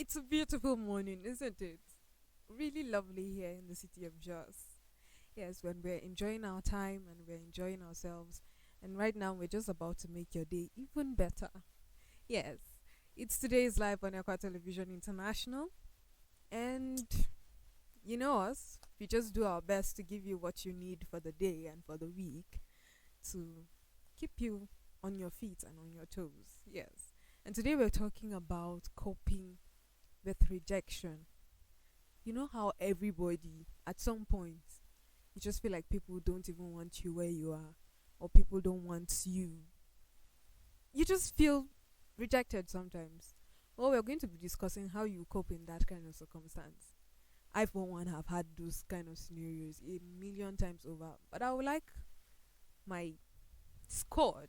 It's a beautiful morning, isn't it? Really lovely here in the city of Jos. Yes, when we're enjoying our time and we're enjoying ourselves. And right now, we're just about to make your day even better. Yes, it's today's live on Aqua Television International. And you know us, we just do our best to give you what you need for the day and for the week to keep you on your feet and on your toes. Yes. And today we're talking about coping with rejection. You know how everybody, at some point, you just feel like people don't even want you where you are, or people don't want you. You just feel rejected sometimes. Well, we're going to be discussing how you cope in that kind of circumstance. I, for one, have had those kind of scenarios a million times over. But I would like my squad.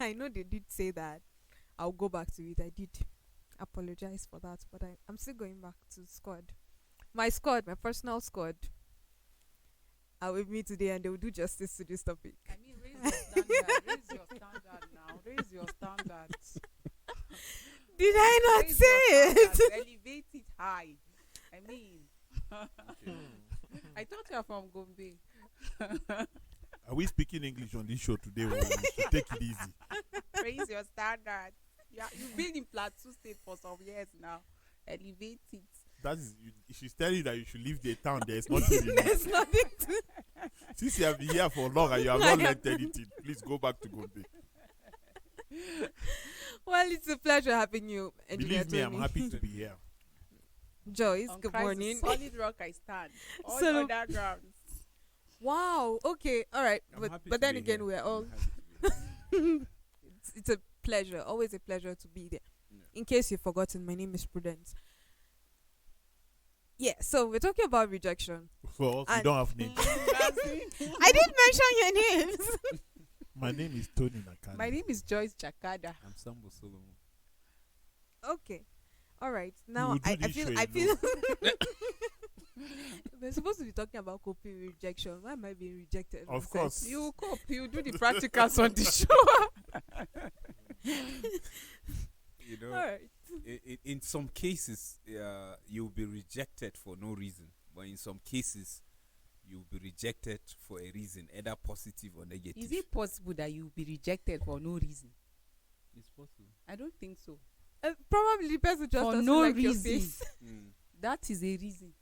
I know they did say that. I'll go back to it. I did apologize for that, but I'm still going back to squad. My squad, my personal squad, are with me today, and they will do justice to this topic. I mean, raise your standard. Raise your standard now. Raise your standards. Did I not Raise say your it? standards. Elevate it high. I mean, I thought you are from Gombe. Are we speaking English on this show today? Or we should take it easy. Raise your standards. Yeah, you've been in Plateau State for some years now. Elevate it. That is, she's telling you that you should leave the town. There's nothing in it. There's nothing to. Since you have been here for long and you have not learned anything, please go back to Gombe. Well, it's a pleasure having you. Engineer Believe me, I'm Tony. happy to be here. Joyce, On good Christ's morning. solid rock I stand. All So- other grounds. Wow. Okay. All right. I'm But happy but to then be again, here. we're I'm all. happy to be here. It's a pleasure. Always a pleasure to be there. Yeah. In case you've forgotten, my name is Prudence. Yeah. So we're talking about rejection. For us, we And- don't have names. I didn't mention your names. My name is Tony Nakano. My name is Joyce Chakada. I'm Sambo Solomon. Okay. All right. Now will do I this feel show I feel we're supposed to be talking about coping with rejection. Why am I being rejected? Of myself? course. You cope. You do the practicals on the show. You know, All right. in some cases, you'll be rejected for no reason. But in some cases, you'll be rejected for a reason, either positive or negative. Is it possible that you will be rejected for no reason? It's possible. I don't think so. Probably the person just For doesn't no like your reason. face. That is a reason.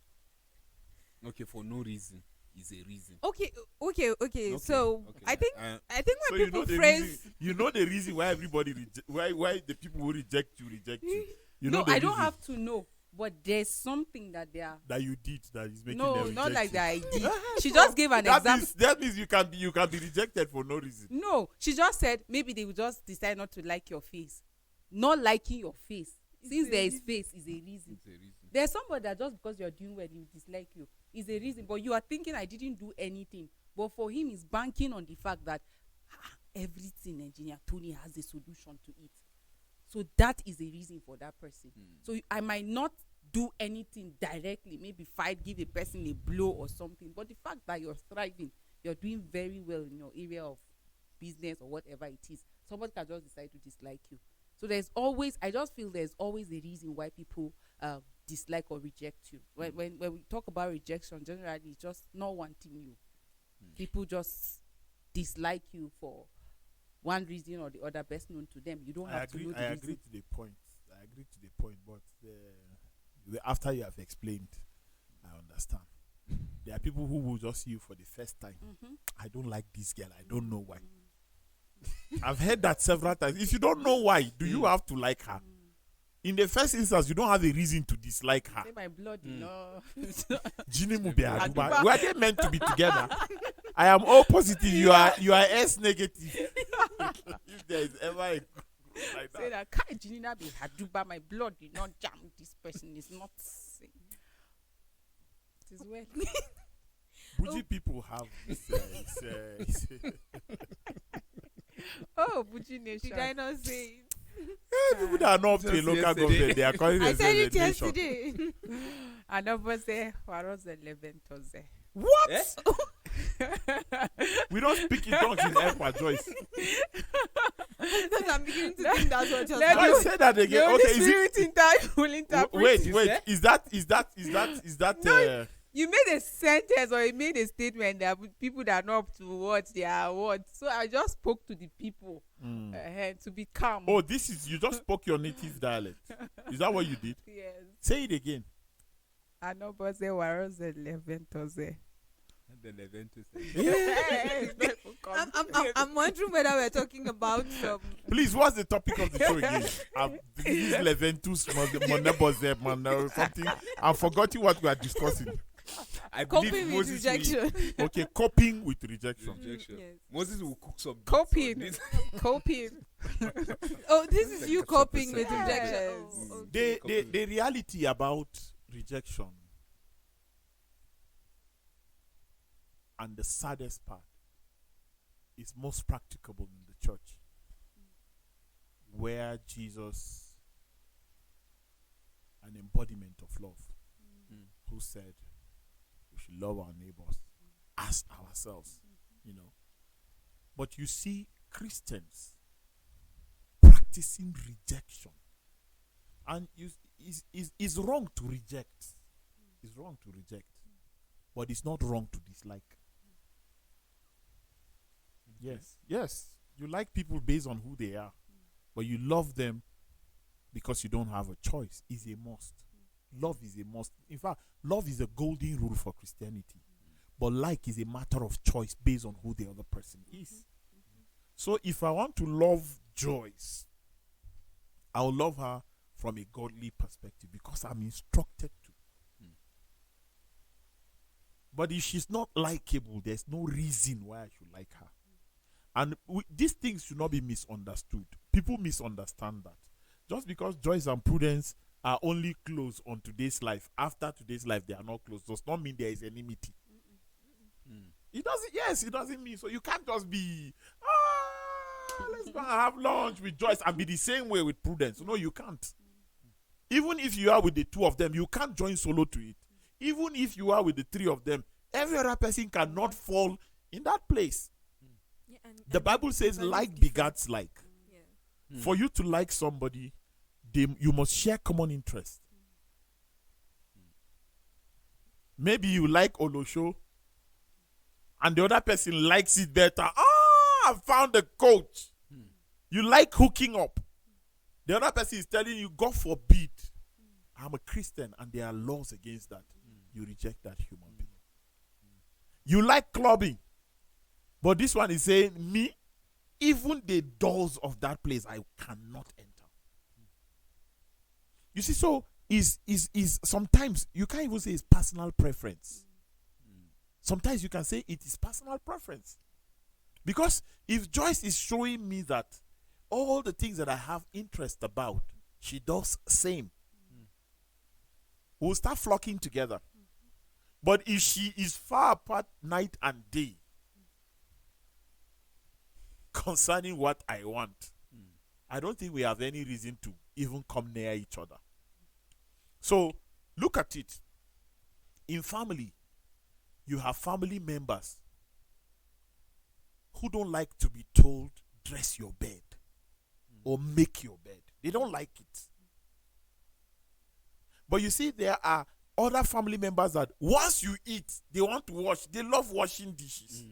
Okay, for no reason is a reason. Okay. Okay, So okay. I think So when you people know the phrase reason. You know the reason why everybody why the people who reject you reject you. You know No, the I don't reason have to know. But there's something that they are. that you did that is making No, them not reject like you. that I did. She just gave an example. That means you can be rejected for no reason. No, she just said maybe they will just decide not to like your face. Not liking your face. Since a there is reason. face is a reason. It's a reason. There's somebody that just because you're doing well, he will dislike you. Is a reason. But you are thinking I didn't do anything. But for him, he's banking on the fact that everything engineer Tony has a solution to it. So that is a reason for that person. So I might not do anything directly, maybe fight, give a person a blow or something. But the fact that you're thriving, you're doing very well in your area of business or whatever it is, somebody can just decide to dislike you. So I just feel there's always a reason why people dislike or reject you. When we talk about rejection, generally it's just not wanting you. People just dislike you for one reason or the other, best known to them. You don't I have to agree. know the I reason. agree to the point. But after you have explained, I understand. There are people who will just see you for the first time. I don't like this girl. I don't know why. I've heard that several times. If you don't know why, do you have to like her? In the first instance, you don't have a reason to dislike her. Say my blood, Ginny Mube Aduba. Aduba. Were they meant to be together? I am all positive. You are S negative. If there is ever a group like Say that. that Kai Jinina be Haduba, my blood did not jam. This person is not sane. It is well. Bougie people have this. Oh, Buji Nation. Did I not say it? People that are not up to a Just local yesterday. government, they are calling I said it themselves a nation. yesterday. And over there, Waros 11 toze. What? Eh? We don't speak in tongues in Ekpa, Joyce. Because I'm beginning to think that's what you're Let Why me- saying. say that The again? Holy Okay, is it? Spirit will interpret Wait, it, wait. eh? Is that? No, You made a sentence or you made a statement that people that are not up to what they are what. So I just spoke to the people to be calm. Oh, this is you just spoke your native dialect. Is that what you did? Yes. Say it again. I know, but they were the 11th. And the event is I'm wondering whether we're talking about Please, what's the topic of the show again? This Leventus man or something. I'm forgetting what we are discussing. I coping believe with Moses rejection. Okay, coping with rejection. Rejection. Yes. Moses will cook some beans Coping. on this. Coping. Oh, this is you Like coping with Yes. rejection. Oh, okay. The reality about rejection and the saddest part is most practicable in the church, where Jesus, an embodiment of love, who said we should love our neighbors as ourselves, But you see Christians practicing rejection, and is wrong to reject. It's wrong to reject, but it's not wrong to dislike. Yes, you like people based on who they are, but you love them because you don't have a choice. It's a must. Love is a must. In fact, love is a golden rule for Christianity. But like is a matter of choice based on who the other person is. So if I want to love Joyce, I'll love her from a godly perspective because I'm instructed to. But if she's not likable, there's no reason why I should like her. And these things should not be misunderstood. People misunderstand that. Just because Joyce and Prudence are only close on today's life, after today's life they are not close, does not mean there is enmity. It doesn't mean so. You can't just be, let's go and have lunch with Joyce and be the same way with Prudence. No, you can't. Even if you are with the two of them, you can't join solo to it. Even if you are with the three of them, every other person cannot fall in that place. Yeah, The Bible says everybody's like different. begats like. Yeah. For you to like somebody, you must share common interest. Maybe you like Olosho and the other person likes it better. I found a coach. You like hooking up. The other person is telling you, God forbid, I'm a Christian and there are laws against that. You reject that human being. You like clubbing. But this one is saying, me, even the doors of that place, I cannot enter. You see, so is sometimes you can't even say it's personal preference. Sometimes you can say it is personal preference. Because if Joyce is showing me that all the things that I have interest about, she does same, we'll start flocking together. But if she is far apart night and day concerning what I want, I don't think we have any reason to even come near each other. So look at it. In family, you have family members who don't like to be told, dress your bed or make your bed. They don't like it. But you see, there are other family members that once you eat, they want to wash. They love washing dishes.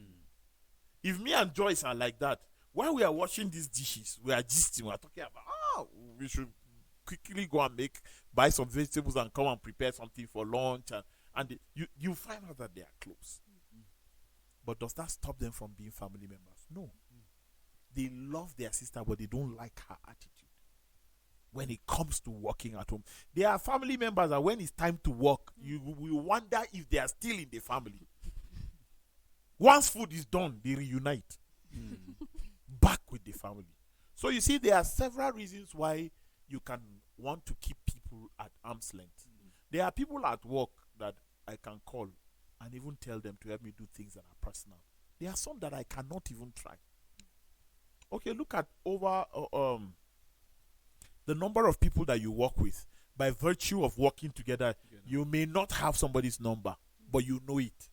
If me and Joyce are like that, while we are washing these dishes, we are gisting, we are talking about, we should quickly go and buy some vegetables and come and prepare something for lunch. And you find out that they are close. But does that stop them from being family members? No. They love their sister, but they don't like her attitude when it comes to working at home. There are family members that when it's time to work, you will wonder if they are still in the family. Once food is done, they reunite back with the family. So you see, there are several reasons why you can want to keep people at arm's length. There are people at work that I can call and even tell them to help me do things that are personal. There are some that I cannot even try. Okay, look at over the number of people that you work with. By virtue of working together, you may not have somebody's number, but you know it.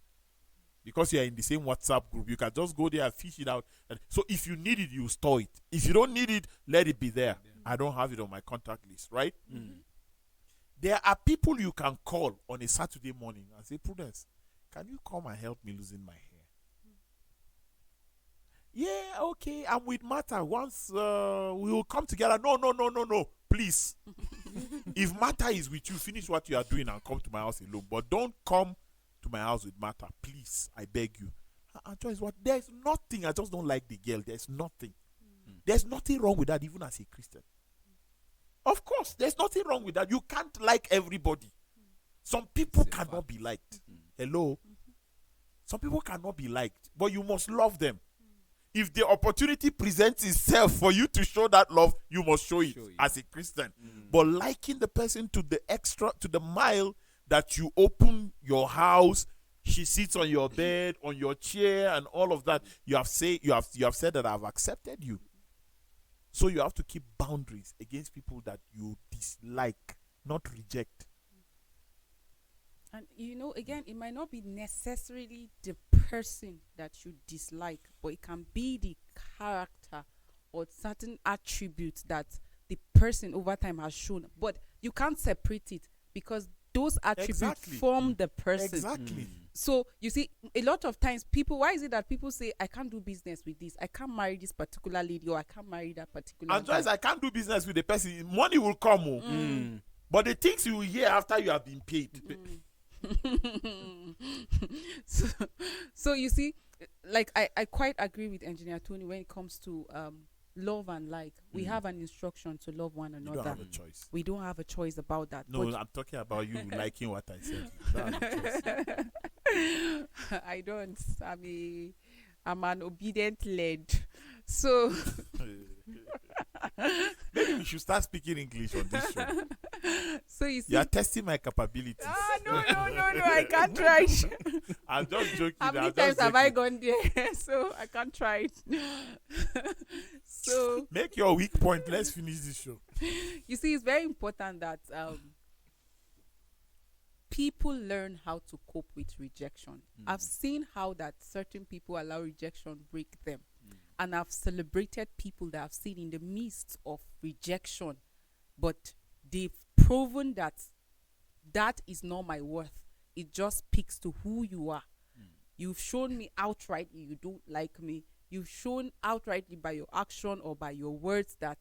Because you're in the same WhatsApp group, you can just go there and fish it out. And so if you need it, you store it. If you don't need it, let it be there. I don't have it on my contact list, right? There are people you can call on a Saturday morning and say, Prudence, can you come and help me losing my hair? Yeah, okay, I'm with Martha. Once we will come together. No. Please. If Martha is with you, finish what you are doing and come to my house alone. But don't come to my house with Martha. Please, I beg you. Joyce, what? There's nothing. I just don't like the girl. There's nothing. There's nothing wrong with that, even as a Christian. Of course, there's nothing wrong with that. You can't like everybody. Some people cannot be liked. Hello? Some people cannot be liked, but you must love them. If the opportunity presents itself for you to show that love, you must show it as a Christian. But liking the person to the mile that you open your house, she sits on your bed, on your chair, and all of that, you have said that I've accepted you. So you have to keep boundaries against people that you dislike, not reject. And again, it might not be necessarily the person that you dislike, but it can be the character or certain attributes that the person over time has shown. But you can't separate it because those attributes form the person. Exactly. So you see, a lot of times why is it that people say, I can't do business with this, I can't marry this particular lady, or I can't marry that particular And Joyce, I can't do business with the person. Money will come. But the things you will hear after you have been paid. So you see, like I quite agree with Engineer Tony when it comes to love and like. We have an instruction to love one another. You don't have a choice. We don't have a choice about that. No, I'm talking about you liking what I said. You don't have a choice. I don't. I'm an obedient lad. So maybe we should start speaking English on this show. So you see, you are testing my capabilities. No, I can't try it. I'm just joking. How many times have I gone there? So I can't try it. So make your weak point. Let's finish this show. You see, it's very important that people learn how to cope with rejection. I've seen how that certain people allow rejection break them. And I've celebrated people that I've seen in the midst of rejection, but they've proven that that is not my worth. It just speaks to who you are. You've shown me outrightly you don't like me. You've shown outrightly by your action or by your words that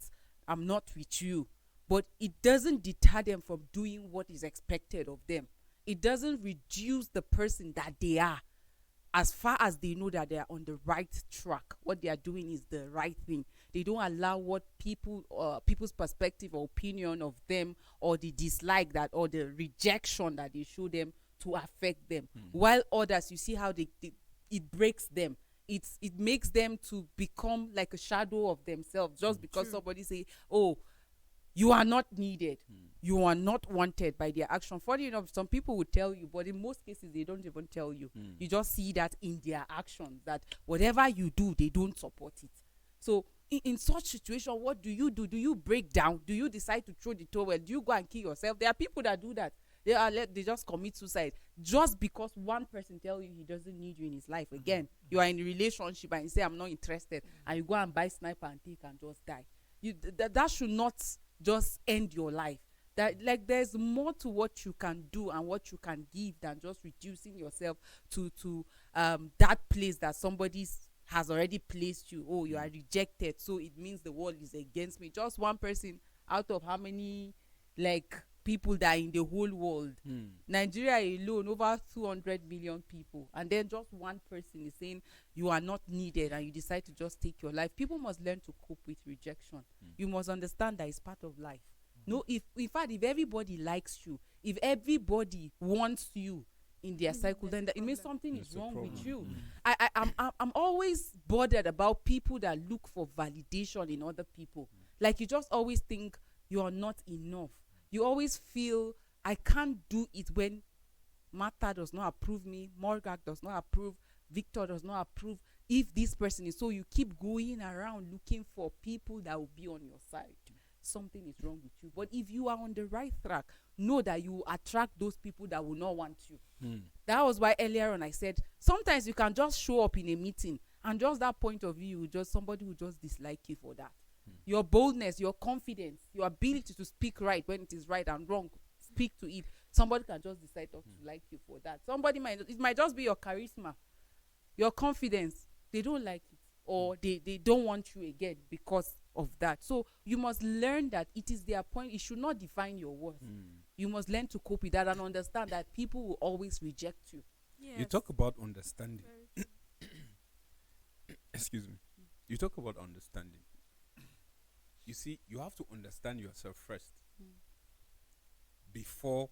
I'm not with you. But it doesn't deter them from doing what is expected of them. It doesn't reduce the person that they are. As far as they know that they are on the right track, what they are doing is the right thing. They don't allow what people's perspective or opinion of them, or the dislike that, or the rejection that they show them, to affect them. While others, you see how it breaks them. It makes them to become like a shadow of themselves, just because somebody say, oh, you are not needed. You are not wanted by their action. Funny enough, some people will tell you, but in most cases, they don't even tell you. You just see that in their actions, that whatever you do, they don't support it. So in such situation, what do? Do you break down? Do you decide to throw the towel? Do you go and kill yourself? There are people that do that. They just commit suicide just because one person tells you he doesn't need you in his life. Again, you are in a relationship and you say, I'm not interested, and you go and buy sniper and take and just die. That should not just end your life. That, like, there's more to what you can do and what you can give than just reducing yourself to that place that somebody has already placed you. Oh, you are rejected, so it means the world is against me. Just one person out of how many people that are in the whole world? Nigeria alone, over 200 million people, and then just one person is saying you are not needed and you decide to just take your life. People must learn to cope with rejection. You must understand that it's part of life. No, if in fact, if everybody likes you, if everybody wants you in their cycle, then it means something is wrong with you. I'm always bothered about people that look for validation in other people. Like, you just always think you are not enough. You always feel, I can't do it when Martha does not approve me, Morgak does not approve, Victor does not approve. If this person is, so you keep going around looking for people that will be on your side. something is wrong with you. But if you are on the right track, know that you attract those people that will not want you. That was why earlier on I said sometimes you can just show up in a meeting and just that point of view, just somebody will just dislike you for that. Your boldness, your confidence, your ability to speak right when it is right and wrong, speak to it. Somebody can just decide not to like you for that. It might just be your charisma, your confidence. They don't like it, or they don't want you again because of that. So you must learn that it is their point. It should not define your worth. You must learn to cope with that and understand that people will always reject you. Yes. You talk about understanding. Very Excuse me. You talk about understanding. You see, you have to understand yourself first before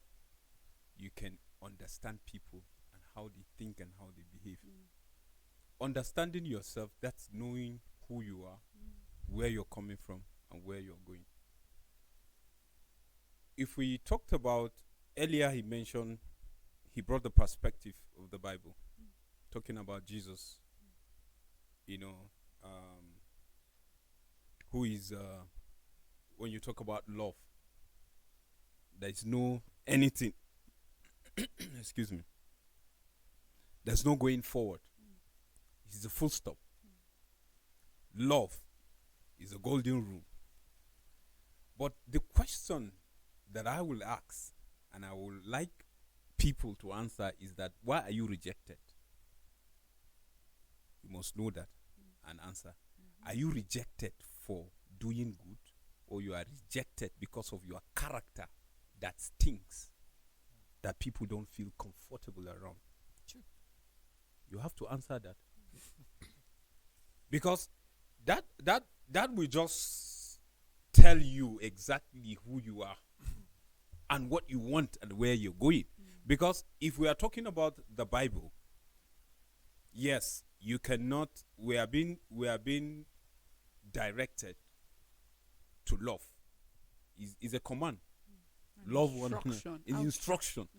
you can understand people and how they think and how they behave. Understanding yourself, that's knowing who you are, where you're coming from, and where you're going. If we talked about earlier, he brought the perspective of the Bible, talking about Jesus, who is, when you talk about love, there is no anything, excuse me, there's no going forward. It's a full stop. Love is a golden rule. But the question that I will ask, and I would like people to answer, is that why are you rejected? You must know that and answer. Are you rejected for doing good, or you are rejected because of your character that stinks, that people don't feel comfortable around? True. You have to answer that. Because that will just tell you exactly who you are and what you want and where you're going. Because if we are talking about the Bible, yes, you cannot, we are being directed to love. Is a command. Love one another. It's instruction.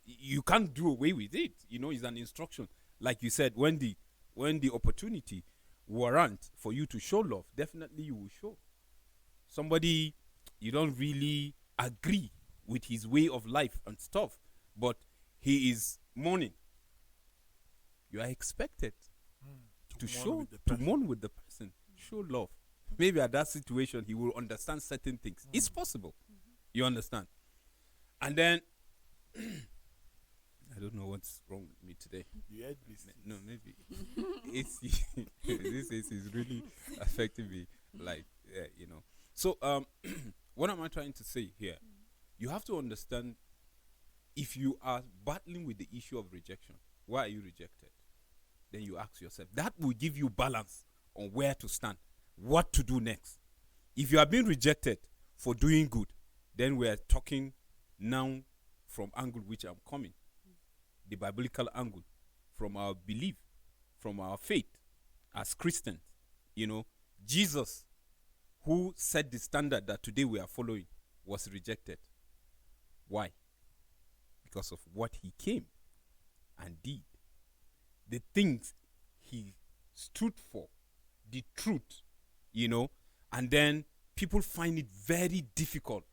You can't do away with it. It's an instruction. Like you said, when the opportunity warrant for you to show love, definitely you will show. Somebody you don't really agree with his way of life and stuff, but he is mourning, you are expected to mourn with the person. Show love. Maybe at that situation he will understand certain things. It's possible. You understand? And then I don't know what's wrong with me today. You had this. No, maybe AC. This AC is really affecting me. So, what am I trying to say here? You have to understand, if you are battling with the issue of rejection, why are you rejected? Then you ask yourself. That will give you balance on where to stand, what to do next. If you are being rejected for doing good, then we are talking now from angle which I'm coming. The biblical angle, from our belief, from our faith as Christians. Jesus, who set the standard that today we are following, was rejected. Why? Because of what he came and did. The things he stood for, the truth, and then people find it very difficult,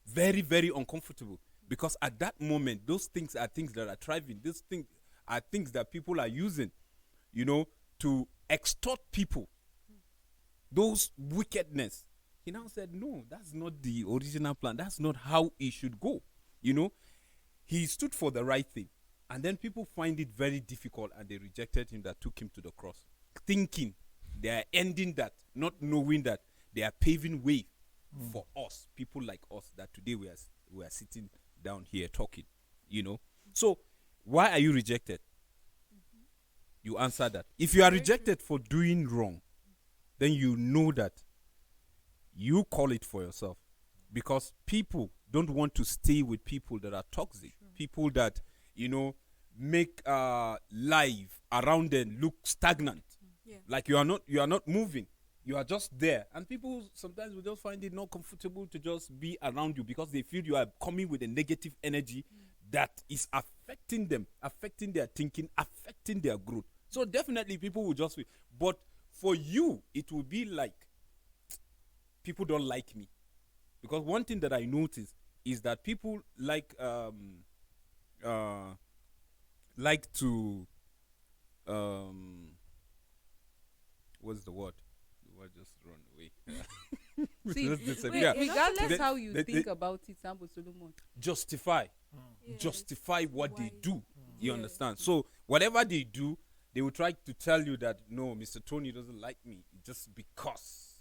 very, very uncomfortable. Because at that moment, those things are things that are thriving. Those things are things that people are using, to extort people. Those wickedness. He now said, no, that's not the original plan. That's not how it should go. He stood for the right thing. And then people find it very difficult, and they rejected him, that took him to the cross. Thinking they are ending that, not knowing that they are paving way for us, people like us, that today we are sitting down here talking, So, why are you rejected? You answer that. If you are rejected for doing wrong, then you know that you call it for yourself. Because people don't want to stay with people that are toxic. Sure. People that, make life around them look stagnant. Yeah. Like you are not moving. You are just there. And people sometimes will just find it not comfortable to just be around you, because they feel you are coming with a negative energy that is affecting them, affecting their thinking, affecting their growth. So definitely people will just feel. But for you, it will be like, people don't like me. Because one thing that I notice is that people like to what's the word? The word just run away. See, Just wait, disappear. regardless They- how you they- think they- about it, Sambo Solomon. Justify. Yes. Justify what they Why? do. You Yeah. understand? So whatever they do, they will try to tell you that no, Mr. Tony doesn't like me just because.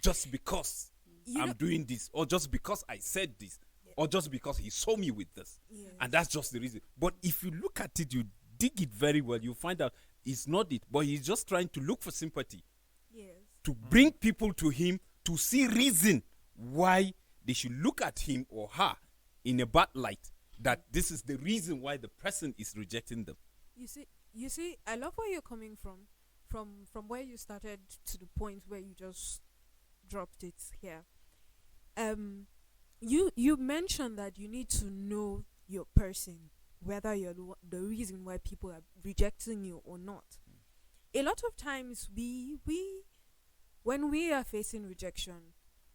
Just because. You I'm know- doing this, or just because I said this, or just because he saw me with this. Yes. And that's just the reason. But if you look at it, you dig it very well, you find out it's not it, but he's just trying to look for sympathy, Yes. to bring people to him to see reason why they should look at him or her in a bad light, that this is the reason why the person is rejecting them. You see, I love where you're coming from where you started to the point where you just dropped it here. You mentioned that you need to know your person, whether you're the reason why people are rejecting you or not. A lot of times we when we are facing rejection,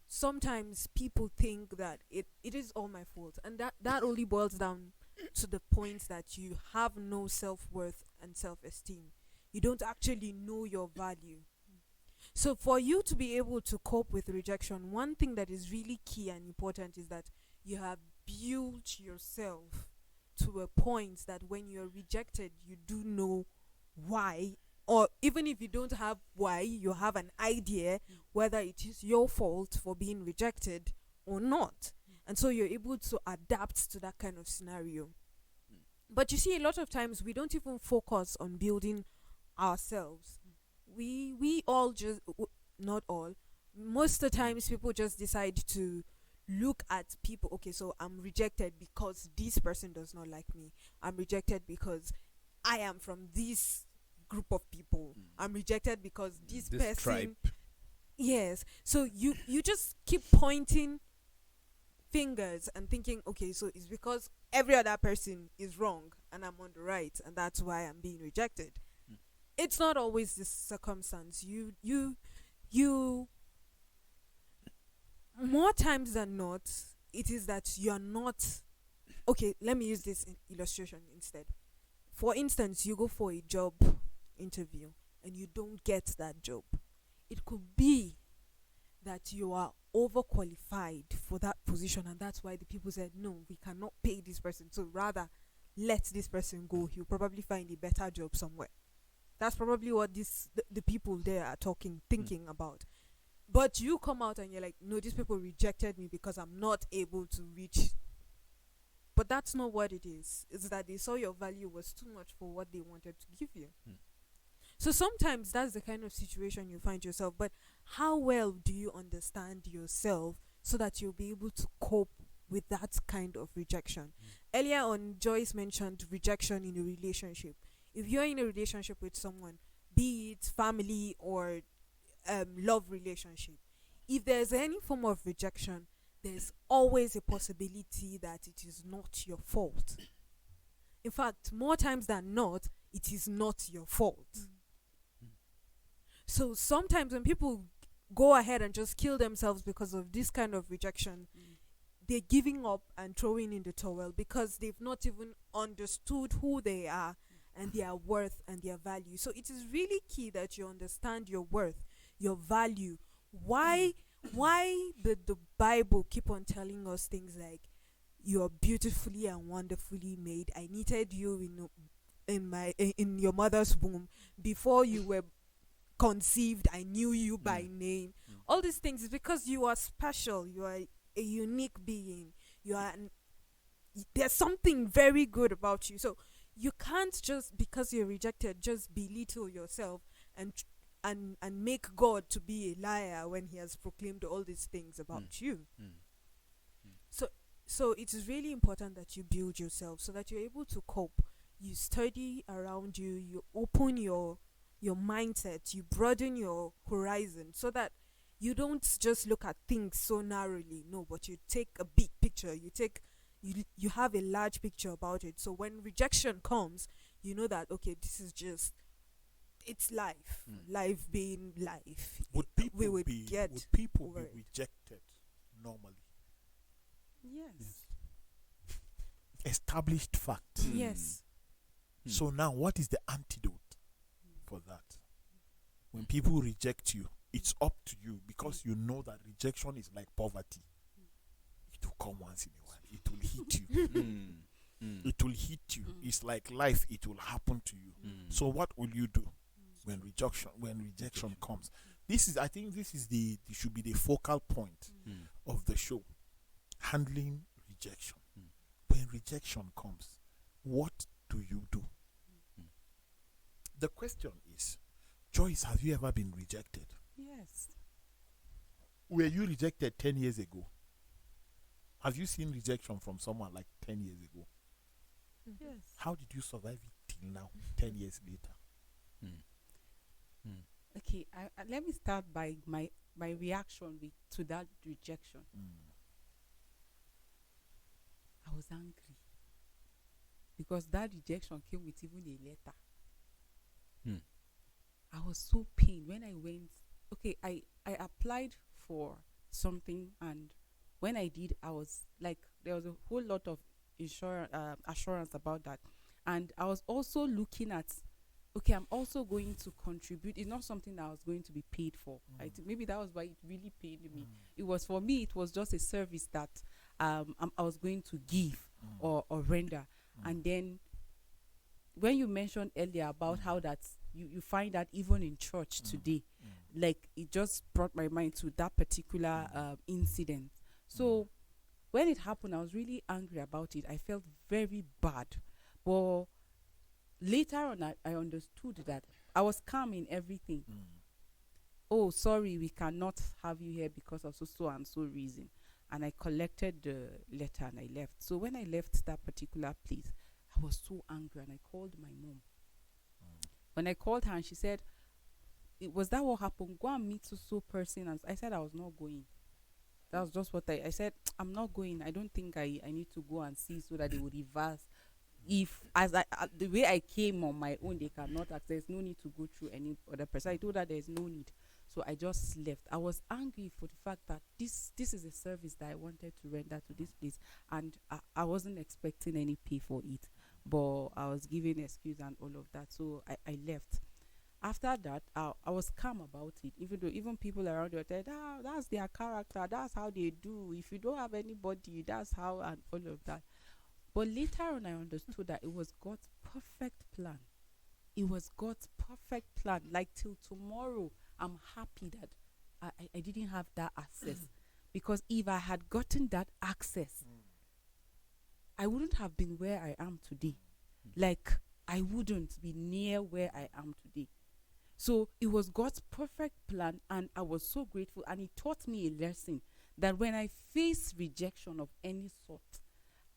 sometimes people think that it is all my fault, and that only boils down to the point that you have no self-worth and self-esteem. You don't actually know your value. So for you to be able to cope with rejection, one thing that is really key and important is that you have built yourself to a point that when you're rejected, you do know why, or even if you don't have why, you have an idea whether it is your fault for being rejected or not. And so you're able to adapt to that kind of scenario. But you see, a lot of times we don't even focus on building ourselves. We all just, not all, most of the times people just decide to look at people. Okay, so I'm rejected because this person does not like me. I'm rejected because I am from this group of people. I'm rejected because this person tribe. Yes. So you just keep pointing fingers and thinking, okay, so it's because every other person is wrong and I'm on the right, and that's why I'm being rejected. It's not always this circumstance. You more times than not, it is that you're not. Okay, let me use this illustration instead. For instance, you go for a job interview and you don't get that job. It could be that you are overqualified for that position, and that's why the people said, no, we cannot pay this person, so rather let this person go. He'll probably find a better job somewhere. That's probably what the people there are thinking about. But you come out and you're like, no, these people rejected me because I'm not able to reach. But that's not what it is. It's that they saw your value was too much for what they wanted to give you. So sometimes that's the kind of situation you find yourself. But how well do you understand yourself so that you'll be able to cope with that kind of rejection? Earlier on, Joyce mentioned rejection in a relationship. If you're in a relationship with someone, be it family or love relationship, if there's any form of rejection, there's always a possibility that it is not your fault. In fact, more times than not, it is not your fault. So sometimes when people go ahead and just kill themselves because of this kind of rejection, they're giving up and throwing in the towel because they've not even understood who they are and their worth and their value. So it is really key that you understand your worth, your value. Why did the Bible keep on telling us things like, you are beautifully and wonderfully made. I knitted you in your mother's womb. Before you were conceived, I knew you by name. All these things is because you are special. You are a unique being. There's something very good about you. So you can't just, because you're rejected, just belittle yourself and make God to be a liar when he has proclaimed all these things about you. So it is really important that you build yourself so that you're able to cope. You study around you, you open your mindset, you broaden your horizon so that you don't just look at things so narrowly. No, but you take a big picture. You have a large picture about it. So when rejection comes, you know that, okay, this is just, it's life. Life being life. Would people we would be get would people over be it. rejected normally. Yes. Established fact. Yes. So now, what is the antidote for that? When people reject you, it's up to you, because you know that rejection is like poverty. It will come once in a while. It will hit you. It will hit you. It's like life. It will happen to you. So what will you do when rejection comes? I think this should be the focal point of the show. Handling rejection. When rejection comes, what do you do? The question is, Joyce, have you ever been rejected? Yes. Were you rejected 10 years ago? Have you seen rejection from someone like 10 years ago? Yes. How did you survive it till now, 10 years later? Okay, let me start by my reaction to that rejection. I was angry because that rejection came with even a letter. I was so pained when I went. Okay, I applied for something, and when I did, I was like, there was a whole lot of assurance about that, and I was also looking at, okay, I'm also going to contribute. It's not something that I was going to be paid for. I think maybe that was why it really paid me. It was, for me, it was just a service that I was going to give or render. And then when you mentioned earlier about how that you find that even in church today, like, it just brought my mind to that particular incident. So when it happened, I was really angry about it. I felt very bad. But later on, I understood that I was calm in everything. Oh, sorry, we cannot have you here because of so and so reason. And I collected the letter and I left. So when I left that particular place, I was so angry, and I called my mom. When I called her, and she said, was that what happened? Go and meet so person. And I said I was not going. That was just what I said. I'm not going. I don't think I need to go and see, so that they would reverse. If the way I came on my own, they cannot access. There's no need to go through any other person. I told her there's no need. So I just left. I was angry for the fact that this is a service that I wanted to render to this place, and I wasn't expecting any pay for it, but I was giving excuse and all of that. So I left. After that, I was calm about it, even people around you said, that's their character, that's how they do. If you don't have anybody, that's how, and all of that. But later on, I understood that it was God's perfect plan. It was God's perfect plan. Like, till tomorrow, I'm happy that I didn't have that access. Because if I had gotten that access, I wouldn't have been where I am today. Like, I wouldn't be near where I am today. So it was God's perfect plan, and I was so grateful. And He taught me a lesson that when I face rejection of any sort,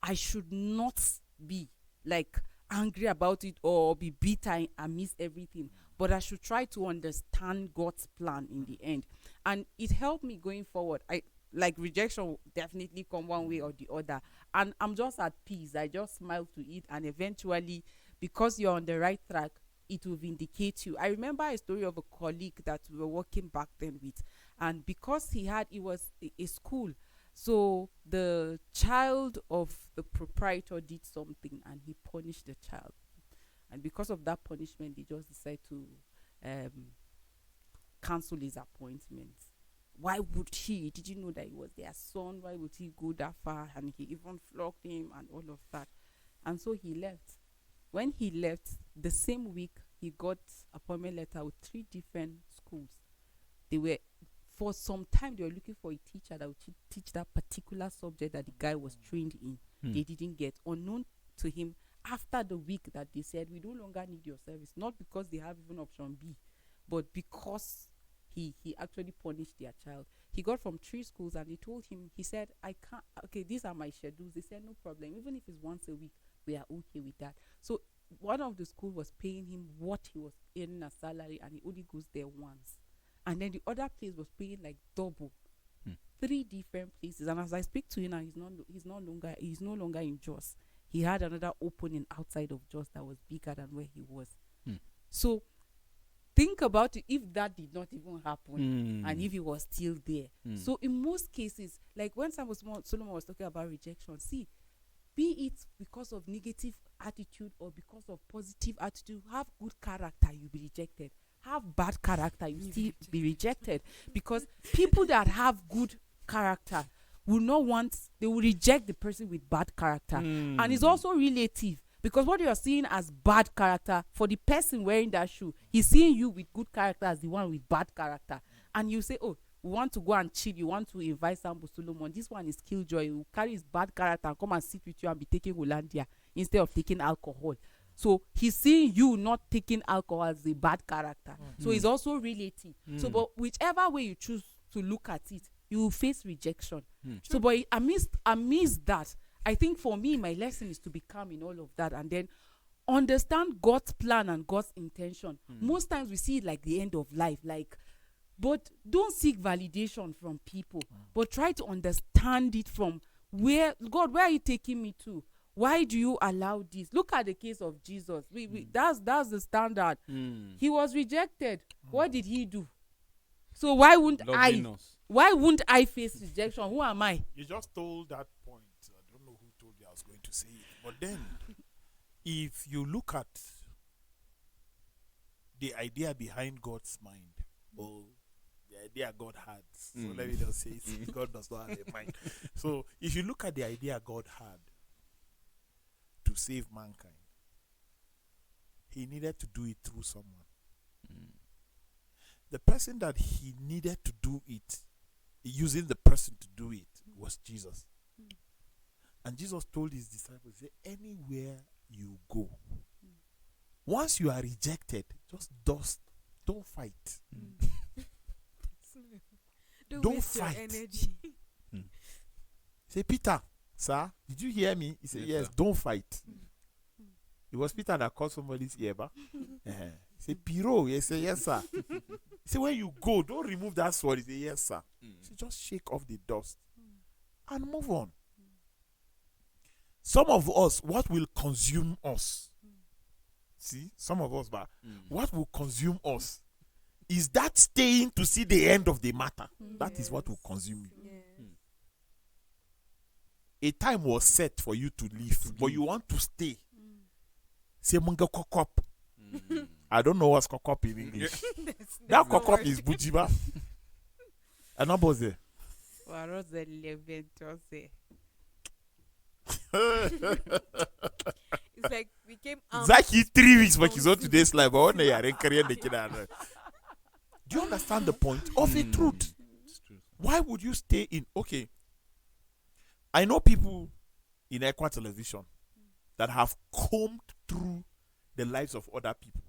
I should not be like angry about it or be bitter and miss everything, but I should try to understand God's plan in the end. And it helped me going forward. Rejection will definitely come one way or the other, and I'm just at peace. I just smile to it, and eventually, because you're on the right track, it will vindicate you. I remember a story of a colleague that we were working back then with, and because it was a school, so the child of the proprietor did something, and he punished the child. And because of that punishment, they just decided to cancel his appointment. Why would he? Did you know that he was their son? Why would he go that far? And he even flogged him and all of that. And so he left. When he left, the same week, he got appointment letter with 3 different schools. For some time, they were looking for a teacher that would teach that particular subject that the guy was trained in. They didn't get. Unknown to him, after the week that they said, we no longer need your service, not because they have even option B, but because he actually punished their child. He got from 3 schools, and they told him, he said, I can't, okay, these are my schedules. They said, no problem. Even if it's once a week, we are okay with that. So one of the schools was paying him what he was earning as salary, and he only goes there once. And then the other place was paying like double. 3 different places. And as I speak to you now, he's no longer in Jos. He had another opening outside of Jos that was bigger than where he was. So think about it, if that did not even happen, and if he was still there. So in most cases, like when Solomon was talking about rejection, see, be it because of negative attitude or because of positive attitude, have good character, you'll be rejected. Have bad character, you still be rejected. Because people that have good character will not want, they will reject the person with bad character. And it's also relative, because what you are seeing as bad character, for the person wearing that shoe, he's seeing you with good character as the one with bad character. And you say, oh, we want to go and chill, you want to invite Sambo Solomon, this one is killjoy, he will carry his bad character and come and sit with you and be taking Hollandia instead of taking alcohol. So he's seeing you not taking alcohol as a bad character. So it's also relative. So but whichever way you choose to look at it, you will face rejection. So but amidst that, I think for me, my lesson is to be calm in all of that, and then understand God's plan and God's intention. Most times we see it like the end of life, like, but don't seek validation from people, but try to understand it from where are you taking me to? Why do you allow this? Look at the case of Jesus. That's the standard. He was rejected. What did he do? So why wouldn't I face rejection? Who am I? You just told that point. I don't know who told you I was going to say it. But then, if you look at the idea behind God's mind, or the idea God had, so let me just say it, God does not have a mind. So if you look at the idea God had to save mankind, he needed to do it through someone. The person that he needed to do it, using the person to do it, was Jesus. And Jesus told his disciples, say, anywhere you go, once you are rejected, just don't fight. Don't waste your fight. energy. Say, Peter, sir, did you hear me? He said, yes, don't fight. It was Peter that called somebody's ear back. He said, Piro. He said, yes, sir. He said, when you go, don't remove that sword. He said, yes, sir. So just shake off the dust and move on. Some of us, what will consume us? See, some of us, but what will consume us is that staying to see the end of the matter. That is what will consume you. A time was set for you to leave, but you want to stay. Say, munga kokop. I don't know what's kokop in English. That kokop is bujiba. And what was there? It's like we came out. Zaki 3 weeks but he's on today's live. But when are career the kid. Do you understand the point of the truth? Why would you stay in? Okay. I know people in Equa television that have combed through the lives of other people.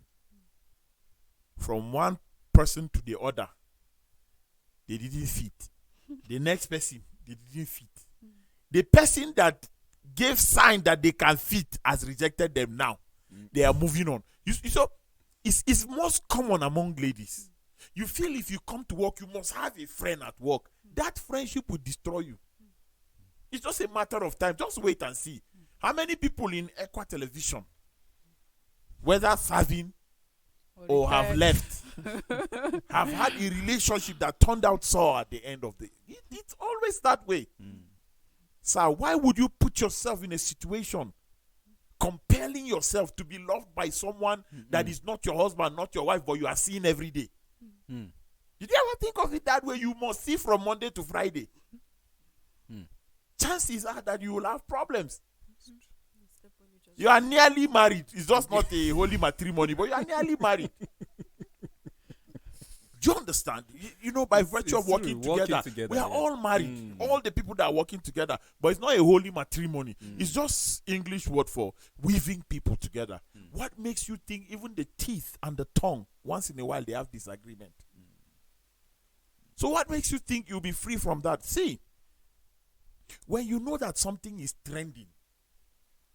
From one person to the other, they didn't fit. The next person, they didn't fit. The person that gave sign that they can fit has rejected them now. They are moving on. It's most common among ladies. You feel if you come to work, you must have a friend at work. That friendship will destroy you. It's just a matter of time. Just wait and see. How many people in Equa television, whether serving or have left, have had a relationship that turned out sour at the end of the day? It's always that way. So why would you put yourself in a situation compelling yourself to be loved by someone that is not your husband, not your wife, but you are seeing every day? Did you ever think of it that way? You must see from Monday to Friday. Chances are that you will have problems. You are nearly married. It's just not a holy matrimony, but you are nearly married. Do you understand? You know, by virtue of working together, we are all married. All the people that are working together. But it's not a holy matrimony. It's just English word for weaving people together. What makes you think even the teeth and the tongue, once in a while, they have disagreement? So what makes you think you'll be free from that? See, when you know that something is trending,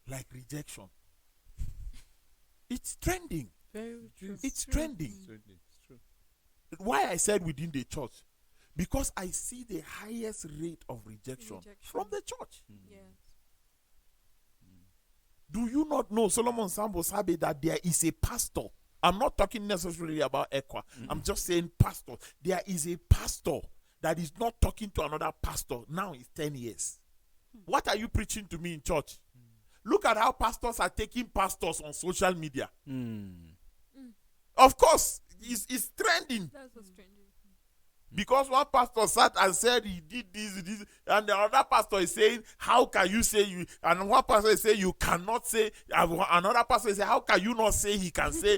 like rejection, it's trending. Very true. It's trending. It's true. Why I said within the church? Because I see the highest rate of rejection from the church. Yes. Do you not know, Solomon Sambo Sabe, that there is a pastor I'm not talking necessarily about Equa. I'm just saying pastor. There is a pastor that is not talking to another pastor. Now it's 10 years. What are you preaching to me in church? Look at how pastors are taking pastors on social media. Of course, it's trending. That's what's trending. Because one pastor sat and said he did this, and the other pastor is saying, how can you say you? And one pastor is saying you cannot say. Another pastor is saying, how can you not say he can say?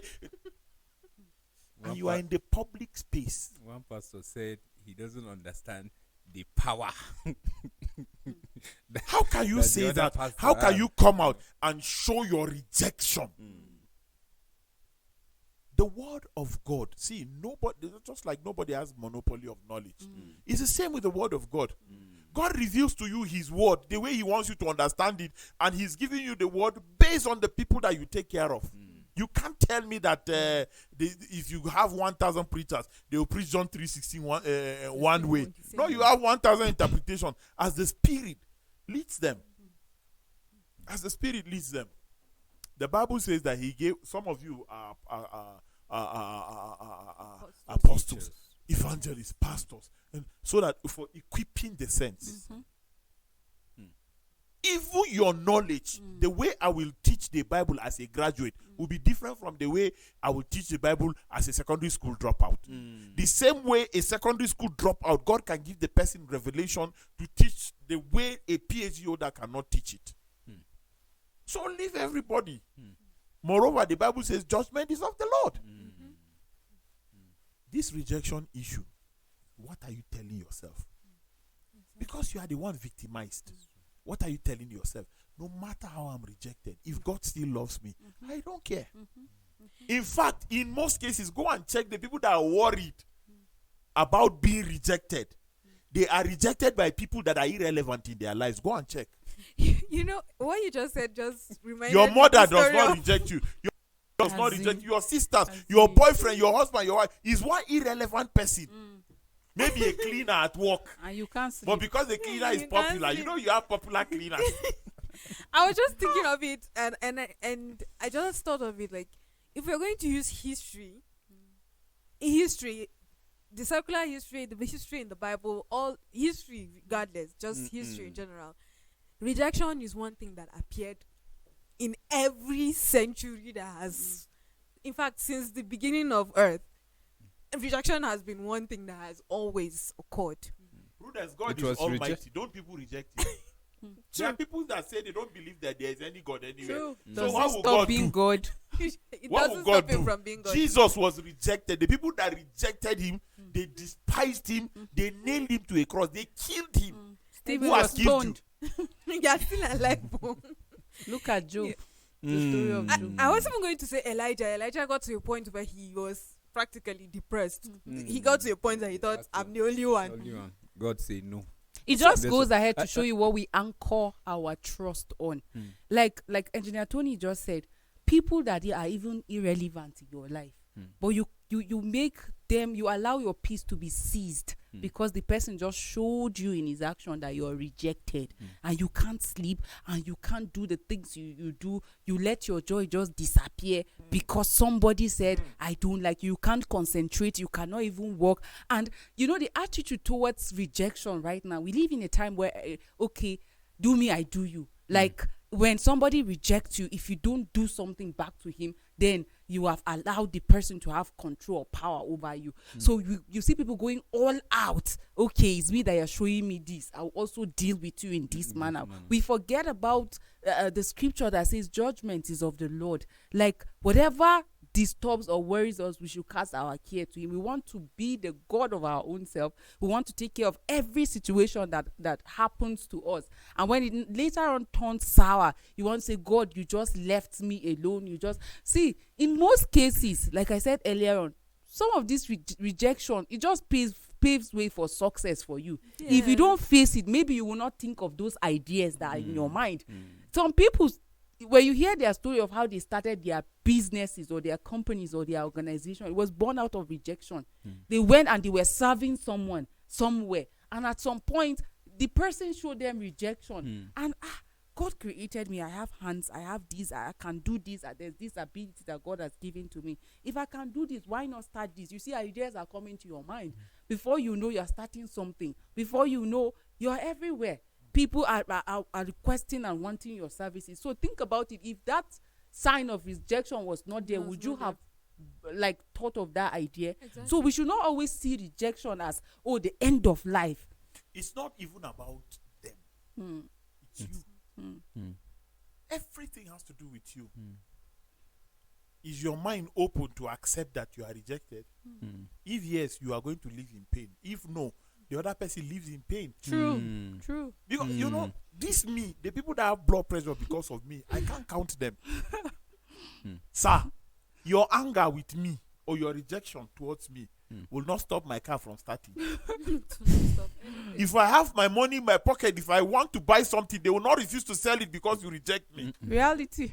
And you are in the public space. One pastor said he doesn't understand the power. How can you say that? How can you come out and show your rejection? The word of God. See, nobody, just like nobody has monopoly of knowledge. It's the same with the word of God. God reveals to you his word the way he wants you to understand it, and he's giving you the word based on the people that you take care of. You can't tell me that if you have 1,000 preachers, they will preach John 3:16 one way. No, you have 1,000 interpretation as the Spirit leads them. As the Spirit leads them. The Bible says that he gave some of you apostles, evangelists, pastors, and so that for equipping the saints. Even your knowledge, the way I will teach the Bible as a graduate will be different from the way I will teach the Bible as a secondary school dropout. The same way a secondary school dropout, God can give the person revelation to teach the way a PhD holder cannot teach it. So leave everybody. Moreover, the Bible says judgment is of the Lord. This rejection issue, what are you telling yourself? Because you are the one victimized. What are you telling yourself? No matter how I'm rejected, if God still loves me, I don't care. In fact, in most cases, go and check the people that are worried about being rejected. They are rejected by people that are irrelevant in their lives. Go and check. You know, what you just said just reminded Your me mother of the does story not of- reject you. Your does not As reject in- you. Your sisters, as your in- boyfriend, your husband, your wife is one irrelevant person. Maybe a cleaner at work. And you can't sleep. But because the cleaner is You can't popular, you sleep. know you have popular cleaners. I was just thinking of it, and I just thought of it like, if we're going to use history, the secular history, the history in the Bible, all history regardless, just history in general, rejection is one thing that appeared in every century that has, in fact, since the beginning of Earth, rejection has been one thing that has always occurred. Prudence, God It is was almighty. reject- Don't people reject him? There are people that say they don't believe that there is any God anywhere. True. So Does what it will stop God being do? God? It What doesn't will God stop him do? from being God. Jesus was rejected. The people that rejected him, they despised him, they nailed him to a cross, they killed him. Stephen Who has was killed stoned. You are still alive. Look at Job. The story of Job. I was even going to say Elijah. Elijah got to a point where he was practically depressed. He got to a point that he thought, I'm the only one. Only one. God say no. It just There's goes a- ahead to show you what we anchor our trust on. Like Engineer Tony just said, people that they are even irrelevant in your life, but you make them, you allow your peace to be seized because the person just showed you in his action that you're rejected and you can't sleep and you can't do the things you do. You let your joy just disappear because somebody said, I don't like you. You can't concentrate. You cannot even walk. And you know, the attitude towards rejection right now, we live in a time where, okay, do me, I do you. Like when somebody rejects you, if you don't do something back to him, then you have allowed the person to have control or power over you. So you see people going all out. Okay, it's me that you're showing me this. I'll also deal with you in this manner. We forget about the scripture that says judgment is of the Lord. Like whatever disturbs or worries us, we should cast our care to him. We want to be the God of our own self. We want to take care of every situation that happens to us. And when it later on turns sour, you want to say, God, you just left me alone. You just see, in most cases, like I said earlier on, some of this rejection, it just paves way for success for you. If you don't face it, maybe you will not think of those ideas that are in your mind. Some people, when you hear their story of how they started their businesses or their companies or their organization, it was born out of rejection. They went and they were serving someone somewhere, and at some point the person showed them rejection, and God created me. I have hands. I have this. I can do this. There's this ability that God has given to me. If I can do this, why not start this? You see, ideas are coming to your mind. Before you know, you're starting something. Before you know, you're everywhere. People are requesting and wanting your services. So think about it. If that sign of rejection was not there, would you have like thought of that idea? Exactly. So we should not always see rejection as, oh, the end of life. It's not even about them. It's you. Everything has to do with you. Is your mind open to accept that you are rejected? If yes, you are going to live in pain. If no, the other person lives in pain. True. Because you know, the people that have blood pressure because of me, I can't count them. Sir, your anger with me or your rejection towards me will not stop my car from starting. If I have my money in my pocket, if I want to buy something, they will not refuse to sell it because you reject me. Reality.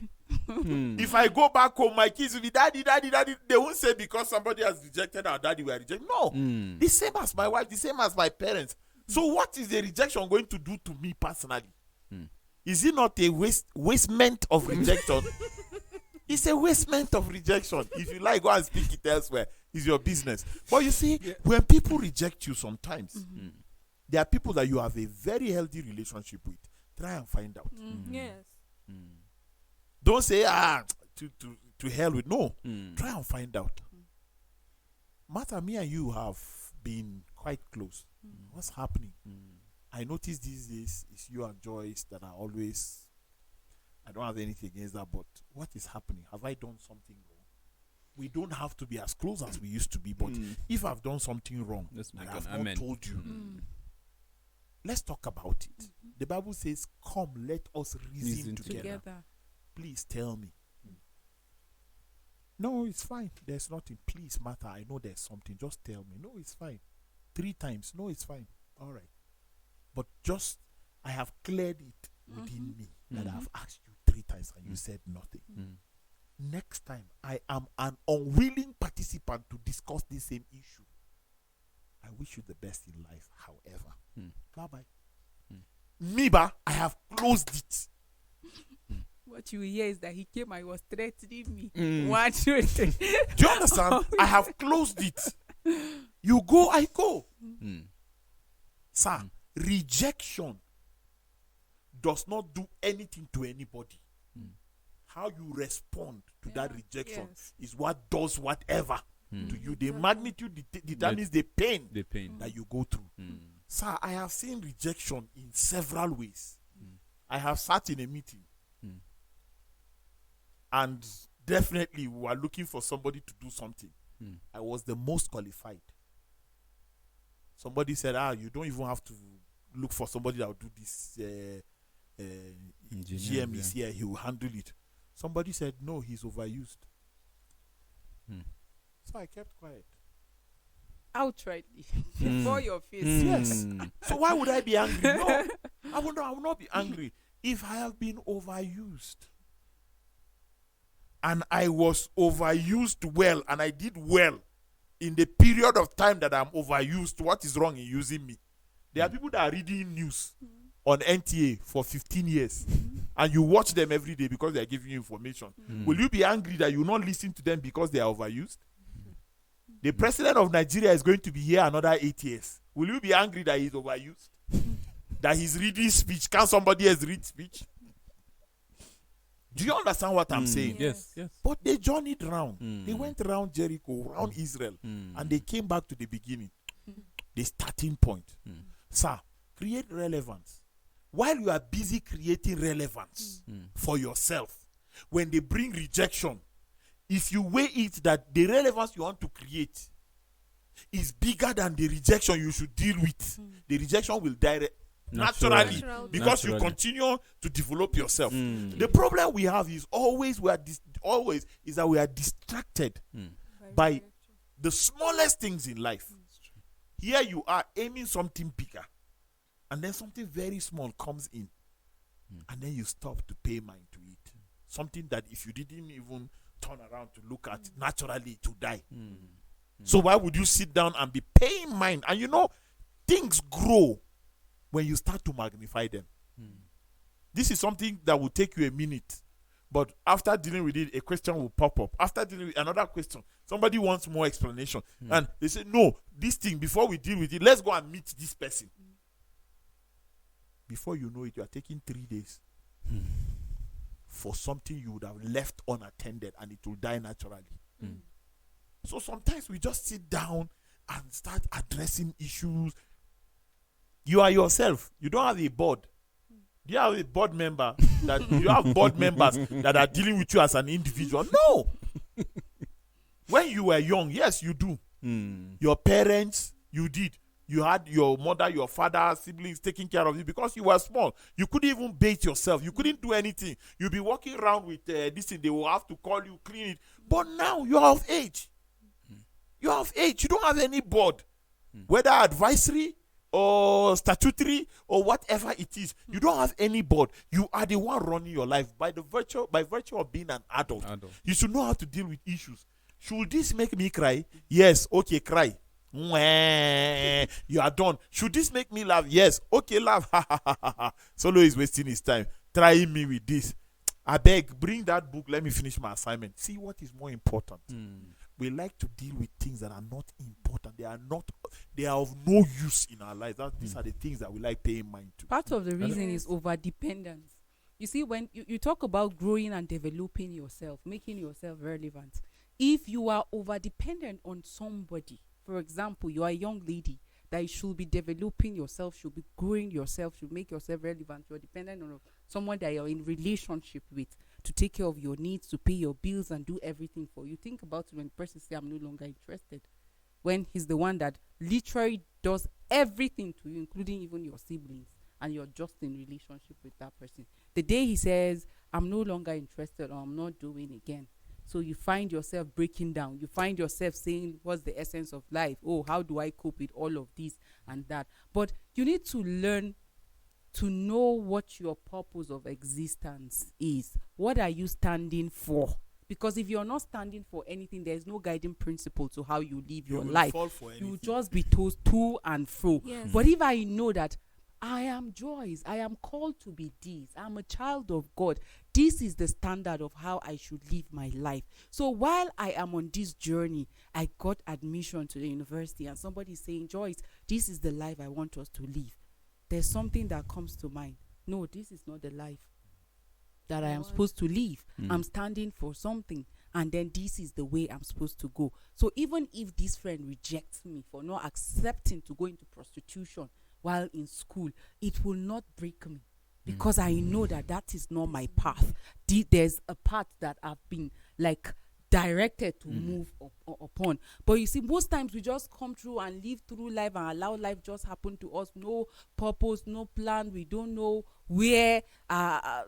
If I go back home, my kids will be daddy. They won't say because somebody has rejected our daddy, we are rejected. No. The same as my wife, the same as my parents. So what is the rejection going to do to me personally? Is it not a wastement of rejection? It's a wastement of rejection. If you like, go and speak it elsewhere. It's your business. But you see, when people reject you sometimes, there are people that you have a very healthy relationship with. Try and find out. Yes. Don't say, to hell with. No. Try and find out. Martha, me and you have been quite close. What's happening? I notice these days it's you and Joyce that are always, I don't have anything against that, but what is happening? Have I done something wrong? We don't have to be as close as we used to be, but if I've done something wrong Let's and make I've an not told you, let's talk about it. The Bible says, come, let us reason together. Please tell me. No, it's fine. There's nothing. Please, Martha, I know there's something. Just tell me. No, it's fine. 3 times. No, it's fine. All right. But just, I have cleared it within me that I've asked you 3 times and you said nothing. Next time, I am an unwilling participant to discuss the same issue. I wish you the best in life, however. Bye-bye. Miba, I have closed it. What you hear is that he came and he was threatening me. What do Do you understand? I have closed it. You go, I go. Sir, rejection does not do anything to anybody. How you respond to that rejection is what does whatever to you. The magnitude determines the pain that you go through. Sir, I have seen rejection in several ways. I have sat in a meeting and definitely we were looking for somebody to do something. I was the most qualified. Somebody said, you don't even have to look for somebody that will do this. GM is here, he will handle it. Somebody said, no, he's overused. So I kept quiet. outrightly before your face. Yes. So why would I be angry? No, I will not be angry if I have been overused. And I was overused well, and I did well in the period of time that I'm overused. What is wrong in using me? There are people that are reading news on NTA for 15 years, and you watch them every day because they are giving you information. Will you be angry that you will not listen to them because they are overused? The president of Nigeria is going to be here another 8 years. Will you be angry that he's overused? That he's reading speech? Can somebody else read speech? Do you understand what I'm saying? Yes. But they journeyed round. They went around Jericho, around Israel, and they came back to the beginning, the starting point. Sir, create relevance. While you are busy creating relevance for yourself, when they bring rejection, if you weigh it that the relevance you want to create is bigger than the rejection you should deal with, the rejection will die naturally because you continue to develop yourself. The problem we have is always that we are distracted by the smallest things in life. Here you are aiming something bigger, and then something very small comes in, and then you stop to pay mind to it. Something that if you didn't even turn around to look at, naturally to die. So why would you sit down and be paying mind? And you know, things grow when you start to magnify them. This is something that will take you a minute. But after dealing with it, a question will pop up. After dealing with another question, somebody wants more explanation. And they say, no, this thing, before we deal with it, let's go and meet this person. Before you know it, you are taking 3 days for something you would have left unattended, and it will die naturally. So sometimes we just sit down and start addressing issues. You are yourself. You don't have a board. Do you have a board member that you have board members that are dealing with you as an individual? No. When you were young, yes, you do. Your parents, you did. You had your mother, your father, siblings taking care of you because you were small. You couldn't even bathe yourself. You couldn't do anything. You'll be walking around with this thing. They will have to call you, clean it. But now you are of age. You are of age. You don't have any board, whether advisory or statutory or whatever it is. You don't have any board. You are the one running your life by virtue of being an adult. You should know how to deal with issues. Should this make me cry? Yes, okay, cry. You are done. Should this make me laugh? Yes, okay, laugh. Solo is wasting his time trying me with this. I beg, bring that book. Let me finish my assignment. See what is more important. We like to deal with things that are not important. They are of no use in our lives. These are the things that we like paying mind to. Part of the reason is over-dependence. You see, when you talk about growing and developing yourself, making yourself relevant, if you are over-dependent on somebody, for example, you are a young lady that you should be developing yourself, should be growing yourself, should make yourself relevant. You're dependent on someone that you're in relationship with to take care of your needs, to pay your bills and do everything for you. Think about it when the person says, I'm no longer interested. When he's the one that literally does everything to you, including even your siblings, and you're just in relationship with that person. The day he says, I'm no longer interested or I'm not doing again. So you find yourself breaking down. You find yourself saying, what's the essence of life? Oh, how do I cope with all of this and that? But you need to learn to know what your purpose of existence is. What are you standing for? Because if you're not standing for anything, there's no guiding principle to how you live your life. You will just be tossed to and fro. Yes. But if I know that I am Joyce, I am called to be this, I'm a child of God, this is the standard of how I should live my life. So while I am on this journey, I got admission to the university and somebody is saying, Joyce, this is the life I want us to live. There's something that comes to mind. No, this is not the life that I am supposed to live. I'm standing for something, and then this is the way I'm supposed to go. So even if this friend rejects me for not accepting to go into prostitution while in school, it will not break me, because I know that that is not my path. There's a path that I've been directed to move upon. But you see, most times we just come through and live through life and allow life just happen to us. No purpose, no plan. We don't know where our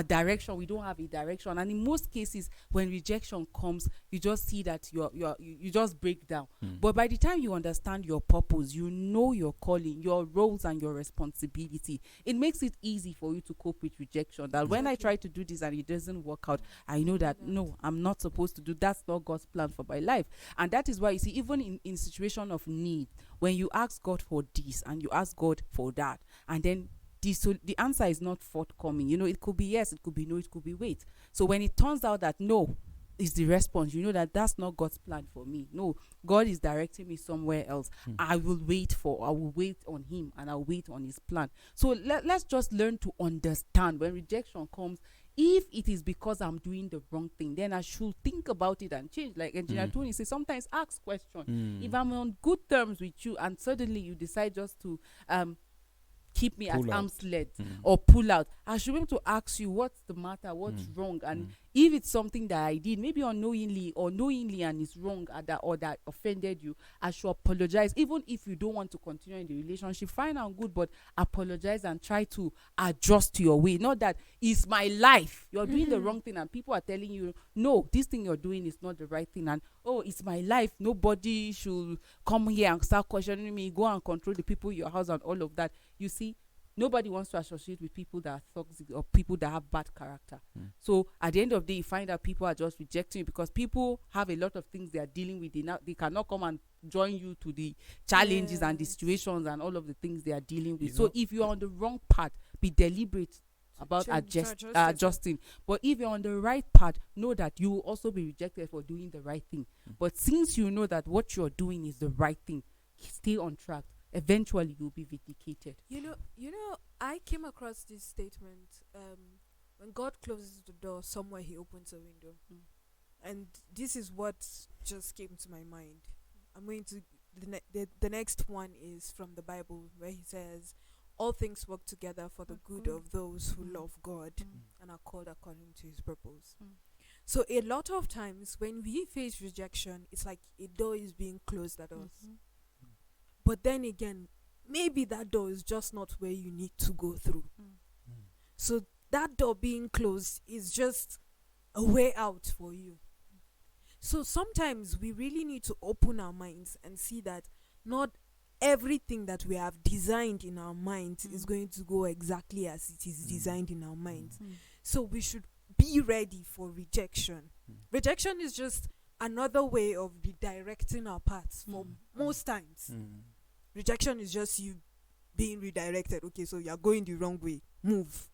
direction. We don't have a direction. And in most cases, when rejection comes, you just see that you just break down. But by the time you understand your purpose, you know your calling, your roles and your responsibility, it makes it easy for you to cope with rejection. That when I try to do this and it doesn't work out, I know that no, I'm not supposed to do. That's not God's plan for my life. And that is why you see, even in situation of need, when you ask God for this and you ask God for that, and then the answer is not forthcoming. It could be yes, it could be no, it could be wait. So when it turns out that no is the response, you know that that's not God's plan for me. No, God is directing me somewhere else. I will wait on him, and I'll wait on his plan. So let's just learn to understand when rejection comes. If it is because I'm doing the wrong thing, then I should think about it and change. Like Engineer Tony says, sometimes ask questions. If I'm on good terms with you and suddenly you decide just to keep me at arm's length or pull out, I should be able to ask you, what's the matter, what's wrong? And if it's something that I did, maybe unknowingly or knowingly, and it's wrong, or that offended you, I should apologize. Even if you don't want to continue in the relationship, fine and good, but apologize and try to adjust to your way. Not that it's my life, you're doing the wrong thing and people are telling you, no, this thing you're doing is not the right thing, and oh, it's my life, nobody should come here and start questioning me, go and control the people in your house and all of that. You see, nobody wants to associate with people that are toxic or people that have bad character. So at the end of the day, you find that people are just rejecting you because people have a lot of things they are dealing with. They cannot come and join you to the challenges and the situations and all of the things they are dealing with. So if you are on the wrong path, be deliberate about adjusting. adjusting. But if you're on the right path, know that you will also be rejected for doing the right thing. But since you know that what you're doing is the right thing, stay on track. Eventually, you'll be vindicated. You know, I came across this statement. When God closes the door, somewhere He opens a window, and this is what just came to my mind. I'm going to the next one is from the Bible, where He says, "All things work together for the good of those who love God and are called according to His purpose." So a lot of times when we face rejection, it's like a door is being closed at us. But then again, maybe that door is just not where you need to go through. So that door being closed is just a way out for you. So sometimes we really need to open our minds and see that not everything that we have designed in our minds is going to go exactly as it is designed in our minds. So we should be ready for rejection. Rejection is just another way of redirecting our paths for most times. Rejection is just you being redirected. Okay, so you're going the wrong way. Move.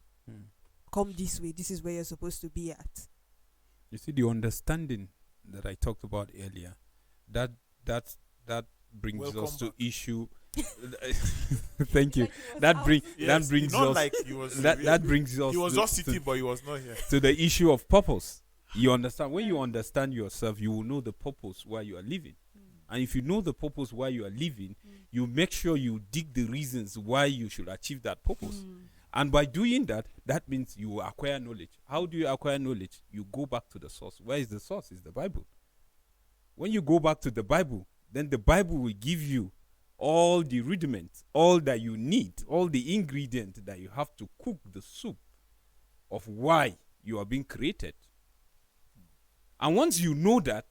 Come this way. This is where you're supposed to be at. You see, the understanding that I talked about earlier, that brings Welcome us to back. issue. Thank you. That brings not us. like he was That brings us. he was to, just sitting, but he was not here. to the issue of purpose. You understand? When you understand yourself, you will know the purpose why you are living. And if you know the purpose why you are living, you make sure you dig the reasons why you should achieve that purpose. And by doing that, that means you acquire knowledge. How do you acquire knowledge? You go back to the source. Where is the source? It's the Bible. When you go back to the Bible, then the Bible will give you all the rudiments, all that you need, all the ingredients that you have to cook the soup of why you are being created. And once you know that,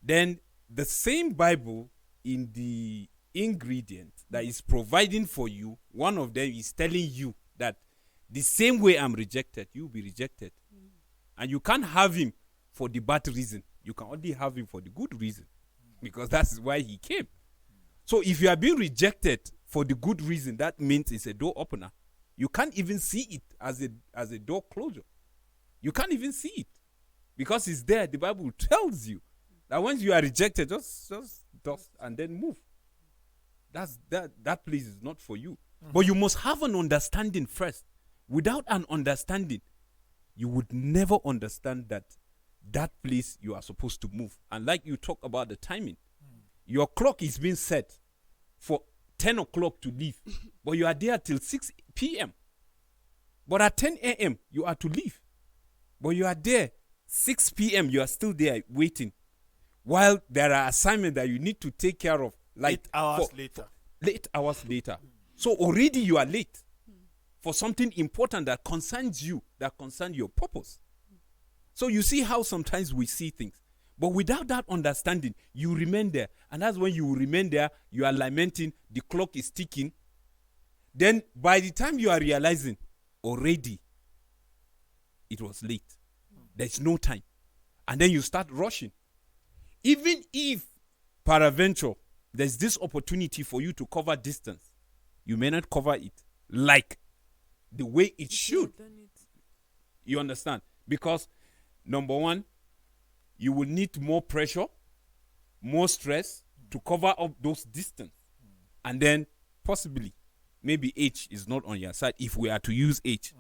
then the same Bible in the ingredient that is providing for you, one of them is telling you that the same way I'm rejected, you'll be rejected. And you can't have him for the bad reason. You can only have him for the good reason. Because that's why he came. So if you are being rejected for the good reason, that means it's a door opener. You can't even see it as a door closure. You can't even see it. Because it's there. The Bible tells you that once you are rejected, just dust and then move. That place is not for you. But you must have an understanding first. Without an understanding, you would never understand that place you are supposed to move. And like you talk about the timing, your clock is being set for 10 o'clock to leave, but you are there till 6 p.m. But at 10 a.m., you are to leave. But you are there 6 p.m., you are still there waiting. While there are assignments that you need to take care of, like 8 hours later. 8 hours later. So already you are late for something important that concerns you, that concerns your purpose. So you see how sometimes we see things. But without that understanding, you remain there. And that's when you remain there, you are lamenting, the clock is ticking. Then by the time you are realizing, already, it was late. There's no time. And then you start rushing. Even if, peradventure, there's this opportunity for you to cover distance, you may not cover it like the way it should. You understand? Because, number one, you will need more pressure, more stress to cover up those distance. And then, possibly, maybe age is not on your side if we are to use age.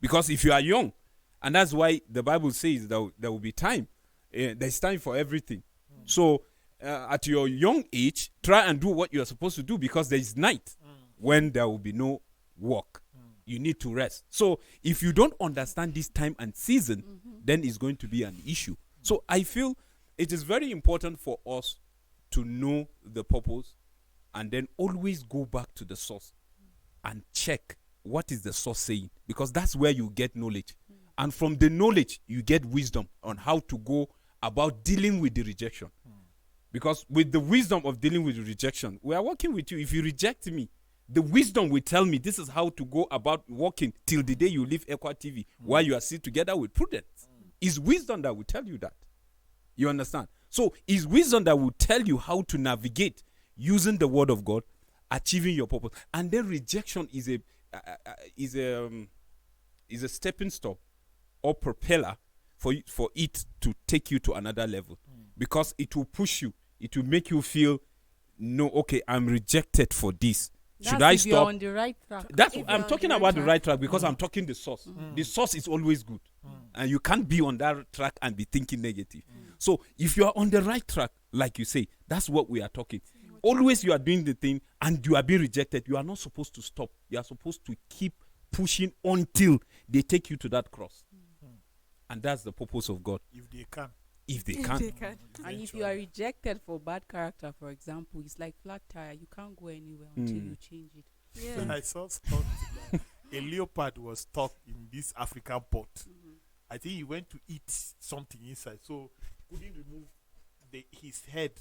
Because if you are young, and that's why the Bible says that there will be time. There's time for everything. So, at your young age, try and do what you are supposed to do because there is night when there will be no work. You need to rest. So, if you don't understand this time and season, then it's going to be an issue. So, I feel it is very important for us to know the purpose and then always go back to the source and check what is the source saying, because that's where you get knowledge. And from the knowledge, you get wisdom on how to go about dealing with the rejection. Because with the wisdom of dealing with the rejection, we are working with you. If you reject me, the wisdom will tell me this is how to go about walking till the day you leave Equa TV while you are still together with Prudence. It's wisdom that will tell you that. You understand? So it's wisdom that will tell you how to navigate using the word of God, achieving your purpose. And then rejection is is a stepping stone or propeller for it to take you to another level, because it will push you. It will make you feel, no, okay, I'm rejected for this. Should I if you're stop? on the right track. That's If I'm you're on talking the about right the track. right track, because I'm talking the source. The source is always good, and you can't be on that track and be thinking negative. So if you are on the right track, like you say, that's what we are talking. Always you are doing the thing and you are being rejected. You are not supposed to stop. You are supposed to keep pushing until they take you to that cross. And that's the purpose of God. If they can. If they If can. they can. And if you are rejected for bad character, for example, it's like flat tire. You can't go anywhere until you change it. Yeah. I saw something that a leopard was stuck in this African pot. I think he went to eat something inside, so couldn't remove his head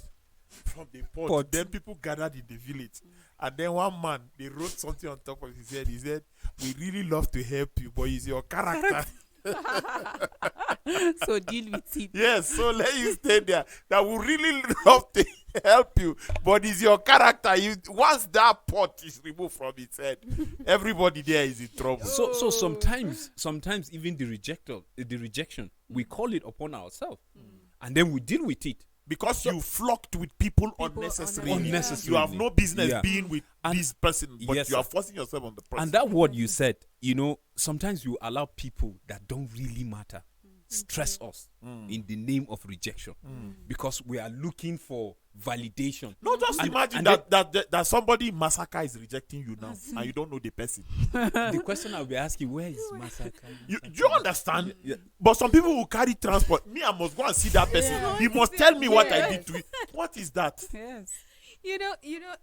from the pot. Then people gathered in the village, and then one man, they wrote something on top of his head. He said, "We really love to help you, but it's your character." So deal with it. Yes, so let you stay there. That we really love to help you, but it's your character. Once that pot is removed from its head, everybody there is in trouble. So sometimes even the rejection, we call it upon ourselves, and then we deal with it. Because you flocked with people unnecessarily. Unnecessarily. You have no business Yeah. being with this person, but Yes, you are sir. forcing yourself on the person. And that word you said, sometimes you allow people that don't really matter stress us in the name of rejection, because we are looking for validation. No, just And- imagine and that somebody in Massacre is rejecting you now, and you don't know the person. The question I'll be asking, where is Massacre? You understand? Yeah. But some people will carry transport. Me, I must go and see that person. Yeah. He must tell me what I did to it. What is that? Yes. You know,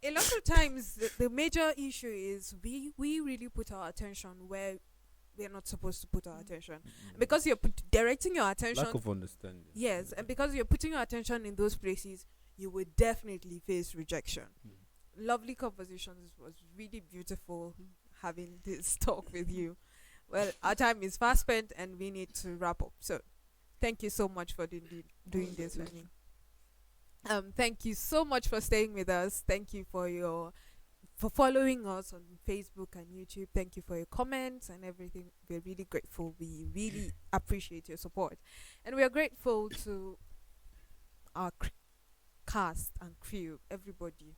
a lot of times the major issue is we really put our attention where we're not supposed to put our attention, because you're directing your attention. Lack of understanding. Yes, and because you're putting your attention in those places, you will definitely face rejection. Lovely conversations. It was really beautiful having this talk with you. Well, our time is fast spent and we need to wrap up. So, thank you so much for doing this with me. Thank you so much for staying with us. Thank you for following us on Facebook and YouTube. Thank you for your comments and everything. We're really grateful. We really appreciate your support. And we are grateful to our cast and crew, everybody.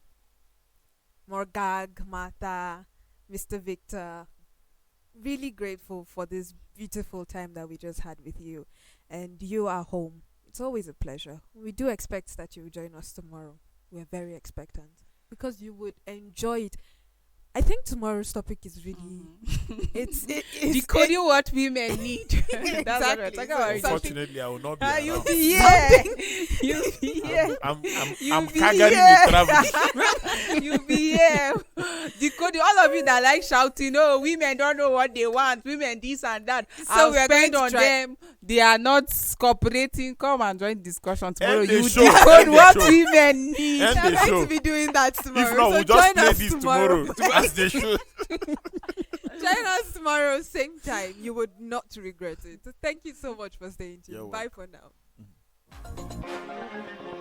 Morgag, Martha, Mr. Victor. Really grateful for this beautiful time that we just had with you. And you are home. It's always a pleasure. We do expect that you will join us tomorrow. We're very expectant, because you would enjoy it. I think tomorrow's topic is really it's Decoding what women need. That's what we're Exactly. talking So about. Unfortunately, I will not be You'll around. be here. You'll be here. I'm You'll be Kagari here. with traveling. You'll be here. Decoding, all of you that like shouting, oh, women don't know what they want, women this and that. So we are going spend to on try- them. They are not cooperating. Come and join discussion tomorrow. End the You show. decode End the what show. women need. End We're the going show. to be doing that tomorrow. If not, so we'll just join play us this tomorrow. as they should. Join us tomorrow, same time. You would not regret it. So thank you so much for staying tuned. You're Bye welcome. for now.